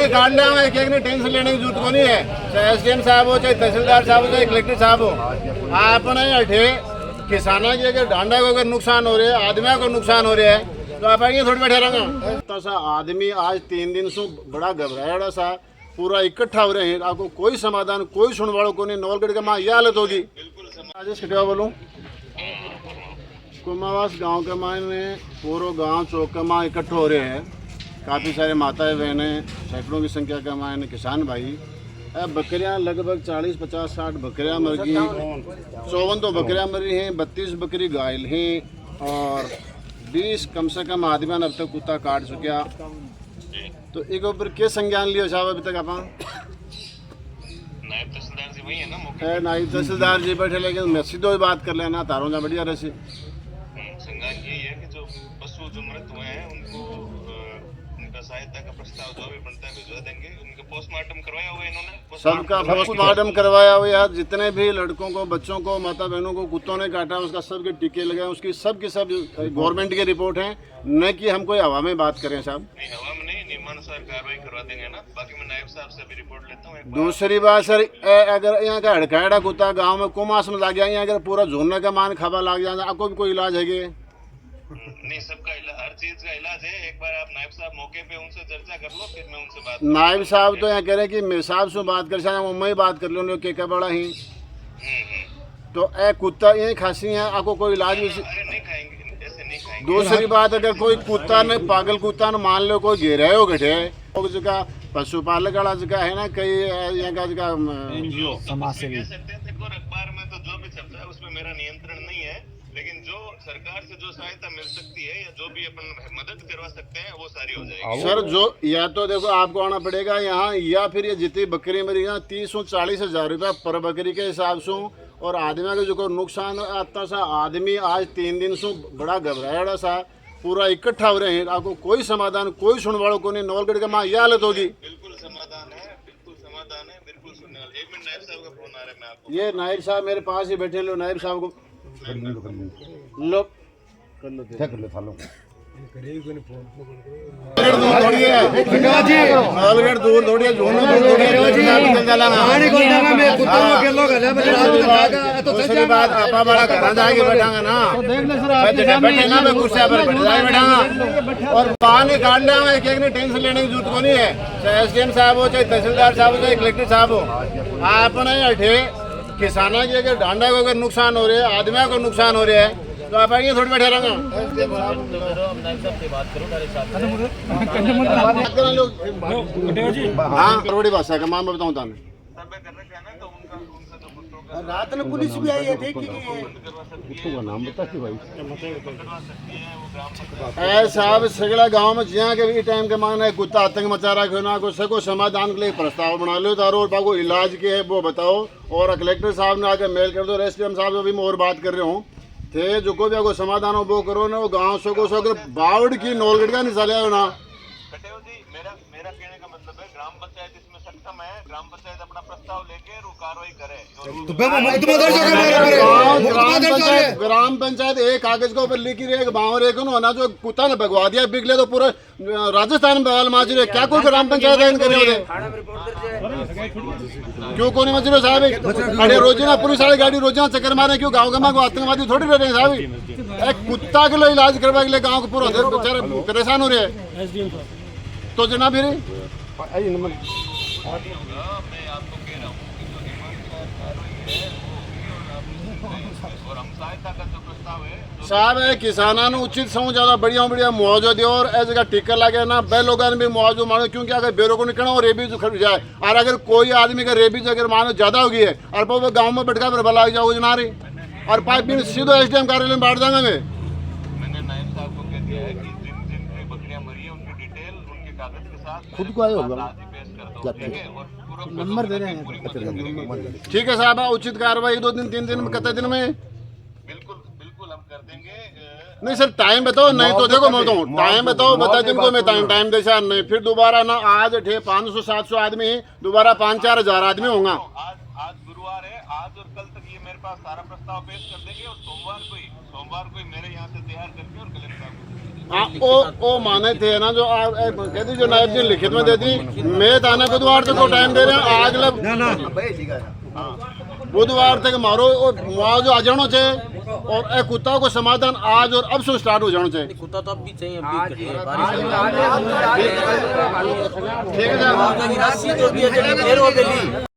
पानी काट लिया एक एक ने टेंशन लेने की जरूरत को नहीं है, चाहे एसडीएम साहब हो, चाहे तहसीलदार साहब हो, चाहे कलेक्टर साहब हो। आपने अठे किसानों की अगर डांडा को अगर नुकसान हो रहा है, आदमियों को नुकसान हो रहा है, तो आप आइए थोड़ी बैठे रहेंगे। तो सा आदमी आज 3 दिन से बड़ा घबराया सा पूरा इकट्ठा हो रहे हैं, आपको कोई समाधान कोई सुन वालों को नहीं। नौलगढ़ का माँ यह हालत होगी। राजेश खटिया बोलूँ, कुमावास गांव के मायने पूरा गांव चौक के माँ इकट्ठे हो रहे हैं। काफ़ी सारे माताएं बहनें, सैकड़ों की संख्या के मायने किसान भाई। बकरियां लगभग 40, 50, 60 बकरियां मर गई, 54 तो बकरियां मरी हैं, 32 बकरी घायल हैं और 20 कम से कम आदमी अब तक कुत्ता काट चुका। तो एक ऊपर के संज्ञान लियो साहब अभी तक आप? नायब तहसीलदार जी वही है ना? नायब तहसीलदार जी बैठे, लेकिन मैं सीधो बात कर लेना तारों जा बढ़िया रसी। संज्ञान यही है कि जो पशु जो मृत हुए हैं उनको उनका सहायता का प्रस्ताव जो भी बनता है भिजवा देंगे। उनका पोस्टमार्टम करवाया हुआ है इन्होंने, सबका पोस्टमार्टम करवाया हुआ है। जितने भी लड़कों को, बच्चों को, माता बहनों को कुत्तों ने काटा उसका सबके टीके लगाए, उसकी सब की सब गवर्नमेंट की रिपोर्ट है, न कि हम कोई हवा में बात करें साहब। नहीं हवा में नहीं, नियमानुसार कार्रवाई करवा देंगे ना। बाकी मैं नायब साहब से भी रिपोर्ट लेता हूँ। दूसरी बात सर, अगर यहाँ का हड़काड़ा कुत्ता गाँव में कुमास में लग जाए, अगर पूरा झोरने का मान खबा लग जाए, आपको भी कोई इलाज है? नहीं, सबका हर चीज का इलाज है। एक बार आप नायब साहब मौके पे उनसे चर्चा कर लो, फिर मैं उनसे बात। नायब साहब तो यहाँ कह रहे हैं कि मैं साहब से बात कर सकता हूँ, मैं बात कर लो के बड़ा ही। तो ए कुत्ता ये खांसी है, आपको कोई इलाज नहीं खाएंगे, ऐसे नहीं खाएंगे। दूसरी बात, अगर कोई कुत्ता ने पागल कुत्ता ने मान लो कोई घेरे हो गठे जगह पशुपालक वाला जगह है ना, कई यहाँ का जगह एनजीओ समाज सेवी देखो अखबार में तो जो भी छपता है उसमें मेरा नियंत्रण नहीं है, लेकिन जो सरकार से जो सहायता मिल सकती है या जो भी अपन मदद करवा सकते हैं वो सारी हो जाएगी। सर जो या तो देखो आपको आना पड़ेगा यहाँ, या फिर ये जितनी बकरी मरी है 30-40 हज़ार रुपया पर बकरी के हिसाब से, और आदमी का जो नुकसान आता सा आदमी आज 3 दिन से बड़ा घबराया सा पूरा इकट्ठा हो रहे हैं, आपको कोई समाधान कोई सुन वालों को नहीं। नौलगढ़ का माँ यह हालत होगी। बिल्कुल समाधान है, बिल्कुल समाधान है, बिल्कुल सुनने वाले। 1 मिनट, नायब साहब का फोन आ रहा है, मैं आपको। ये नायब साहब मेरे पास ही बैठे, लो नायब साहब को लो कर लो दूर थोड़ी है, दूसरी बात आपा बड़ा घर जाके बैठांगा ना, बैठे ना मैं कुर्सिया पर बैठांगा और पानी काट लिया एक एक ने टेंशन लेने की जरूरत को नहीं है, चाहे एसडीएम साहब हो, चाहे तहसीलदार साहब हो, चाहे कलेक्टर साहब हो। आपने अठे किसानों की अगर डांडा को अगर नुकसान हो रहा है, आदमियों को नुकसान हो रहा है, तो आप आइए थोड़ी बैठे रहेंगे। हाँ बड़ी भाषा का माम बताऊँ था रात में पुलिस भी आई है, देख नाम बता कि भाई साहब सगड़ा गांव में जहाँ के भी टाइम के मांगना है कुत्ता आतंक मचा रहा है ना, को समाधान के लिए प्रस्ताव बना लो तारो और बाको इलाज के है वो बताओ। और कलेक्टर साहब ने आके मेल कर दो, एसडीएम साहब से भी मैं और बात कर रहा हूँ थे जो को भी आपको समाधान हो वो करो ना। वो गाँव सो को अगर बावड़ की नौलगढ़ का नहीं चले ना। मेरा कहने का मतलब है ग्राम पंचायत इसमें सक्षम है, ग्राम पंचायत अपना प्रस्ताव लेके कार्रवाई करे। ग्राम पंचायत एक कागज के ऊपर लिखी रही है बावर एक ना, जो कुत्ता ने भगवा दिया बिगले तो पूरा राजस्थान में बवाल माज रहे। क्या कोई ग्राम पंचायत क्यों को नहीं मच रहे साहब? अरे रोजाना पुलिस वाली गाड़ी रोजाना चक्कर मारे, क्यों गाँव का आतंकवादी थोड़ी रह रहे हैं साहब? एक कुत्ता के लिए इलाज करवा के लिए गाँव को पूरा बेचारे परेशान हो रहे हैं। तो जनाब फिर साहब है किसानों ने उचित समझ ज्यादा बढ़िया बढ़िया मुआवजा दियो और ऐसे जगह टिक्कर लगे ना बे लोगों ने भी मुआवजा मांगो, क्योंकि अगर बेरों को निकलना और रेबीज खड़ जाए, और अगर कोई आदमी का रेबीज अगर मानो ज्यादा हो गई है और वो गाँव में बैठकर फिर भला जाओगे जना रही और पाइप भी सीधो एसडीएम कार्यालय में बांट देंगे। मैंने नायब साहब को कह दिया है कि जिन बकरियां मरी है उनकी डिटेल उनके कागज के साथ खुद को आए होगा नंबर दे रहे हैं। ठीक है साहब, उचित कार्रवाई 2 दिन 3 दिन में कितने दिन में? बिल्कुल हम कर देंगे। नहीं सर टाइम बताओ, नहीं तो देखो मैं बताऊँ टाइम बताओ, बता जिनको मैं टाइम दे सा नहीं फिर दोबारा ना आज 500-700 आदमी दोबारा 5-4 हज़ार आदमी होगा। आज गुरुवार है, आज और कल तक ये मेरे पास सारा प्रस्ताव पेश कर देंगे और सोमवार को ही मेरे यहाँ से तैयार करके और कलेक्टर साहब ओ माने थे ना जो कहती जो नायब जी लिखित में देती मैं ताने बुधवार तक को टाइम दे रहे हैं आज बुधवार तक मारो मुआवजो आ जानो चाहिए और ए कुत्ता को समाधान आज और अब से स्टार्ट हो जाना चाहिए। कुत्ता तो अब भी चाहिए, अभी बारिश ठीक है। राशि जो भी है